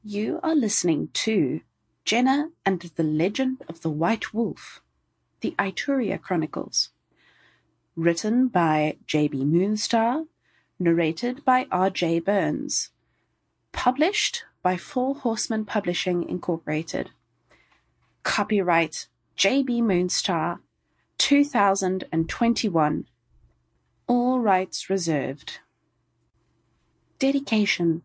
You are listening to Jenna and the Legend of the White Wolf, the Ituria Chronicles, written by J.B. Moonstar, narrated by R.J. Burns, published by Horsemen Publishing Incorporated. Copyright J.B. Moonstar, 2021. All rights reserved. Dedication.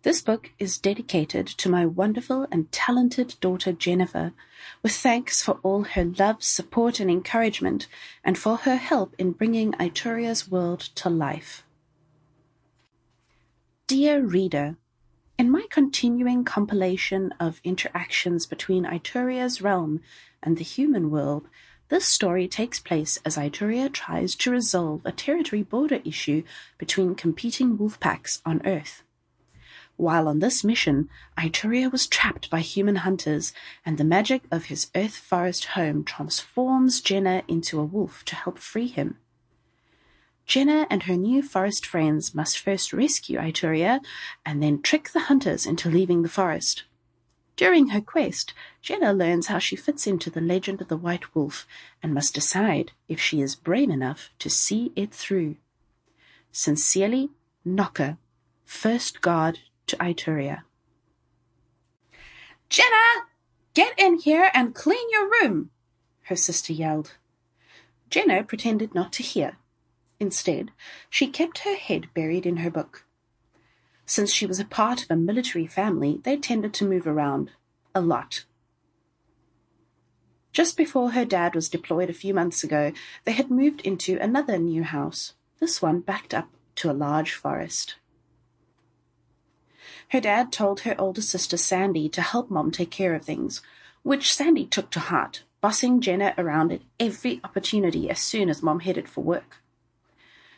This book is dedicated to my wonderful and talented daughter Jennifer, with thanks for all her love, support, and encouragement, and for her help in bringing Ituria's world to life. Dear reader, in my continuing compilation of interactions between Ituria's realm and the human world, this story takes place as Ituria tries to resolve a territory border issue between competing wolf packs on Earth. While on this mission, Ituria was trapped by human hunters, and the magic of his earth forest home transforms Jenna into a wolf to help free him. Jenna and her new forest friends must first rescue Ituria, and then trick the hunters into leaving the forest. During her quest, Jenna learns how she fits into the legend of the White Wolf, and must decide if she is brave enough to see it through. Sincerely, Knocker, First Guard to Ituria. "Jenna, get in here and clean your room," her sister yelled. Jenna pretended not to hear. Instead, she kept her head buried in her book. Since she was a part of a military family, they tended to move around a lot. Just before her dad was deployed a few months ago, they had moved into another new house, this one backed up to a large forest. Her dad told her older sister Sandy to help Mom take care of things, which Sandy took to heart, bossing Jenna around at every opportunity as soon as Mom headed for work.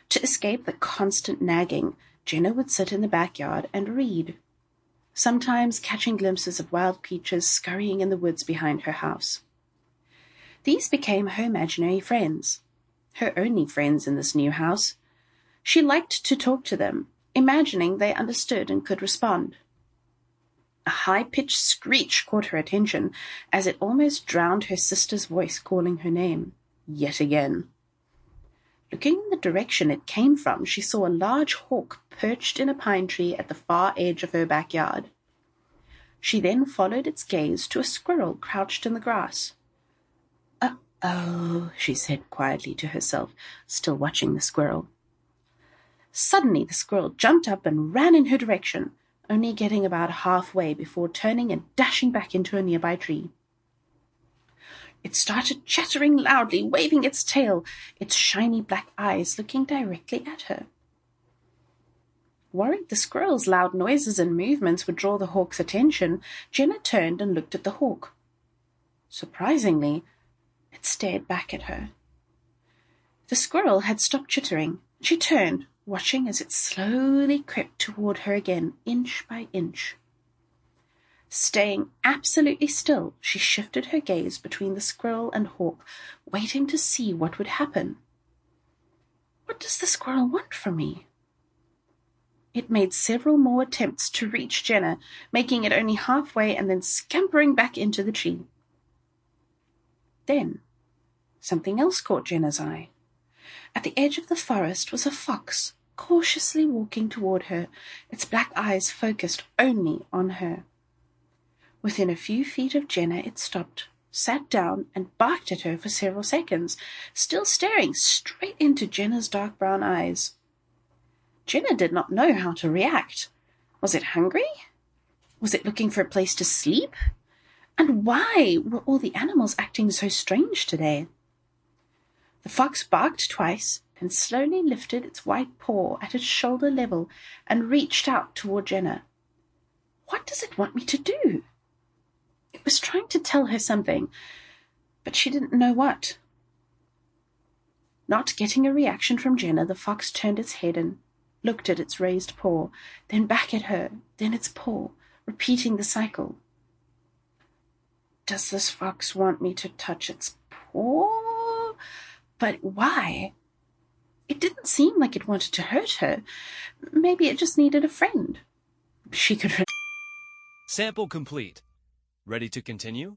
To escape the constant nagging, Jenna would sit in the backyard and read, sometimes catching glimpses of wild creatures scurrying in the woods behind her house. These became her imaginary friends, her only friends in this new house. She liked to talk to them, imagining they understood and could respond. A high-pitched screech caught her attention, as it almost drowned her sister's voice calling her name, yet again. Looking in the direction it came from, she saw a large hawk perched in a pine tree at the far edge of her backyard. She then followed its gaze to a squirrel crouched in the grass. "Uh-oh," she said quietly to herself, still watching the squirrel. Suddenly the squirrel jumped up and ran in her direction, only getting about halfway before turning and dashing back into a nearby tree. It started chattering loudly, waving its tail, its shiny black eyes looking directly at her. Worried the squirrel's loud noises and movements would draw the hawk's attention, Jenna turned and looked at the hawk. Surprisingly, it stared back at her. The squirrel had stopped chittering. She turned, watching as it slowly crept toward her again, inch by inch. Staying absolutely still, she shifted her gaze between the squirrel and hawk, waiting to see what would happen. "What does the squirrel want from me?" It made several more attempts to reach Jenna, making it only halfway and then scampering back into the tree. Then, something else caught Jenna's eye. At the edge of the forest was a fox, cautiously walking toward her, its black eyes focused only on her. Within a few feet of Jenna, it stopped, sat down, and barked at her for several seconds, still staring straight into Jenna's dark brown eyes. Jenna did not know how to react. Was it hungry? Was it looking for a place to sleep? And why were all the animals acting so strange today? The fox barked twice, then slowly lifted its white paw at its shoulder level and reached out toward Jenna. What does it want me to do? It was trying to tell her something, but she didn't know what. Not getting a reaction from Jenna, the fox turned its head and looked at its raised paw, then back at her, then its paw, repeating the cycle. Does this fox want me to touch its paw? But why? It didn't seem like it wanted to hurt her. Maybe it just needed a friend. She could Sample complete. Ready to continue?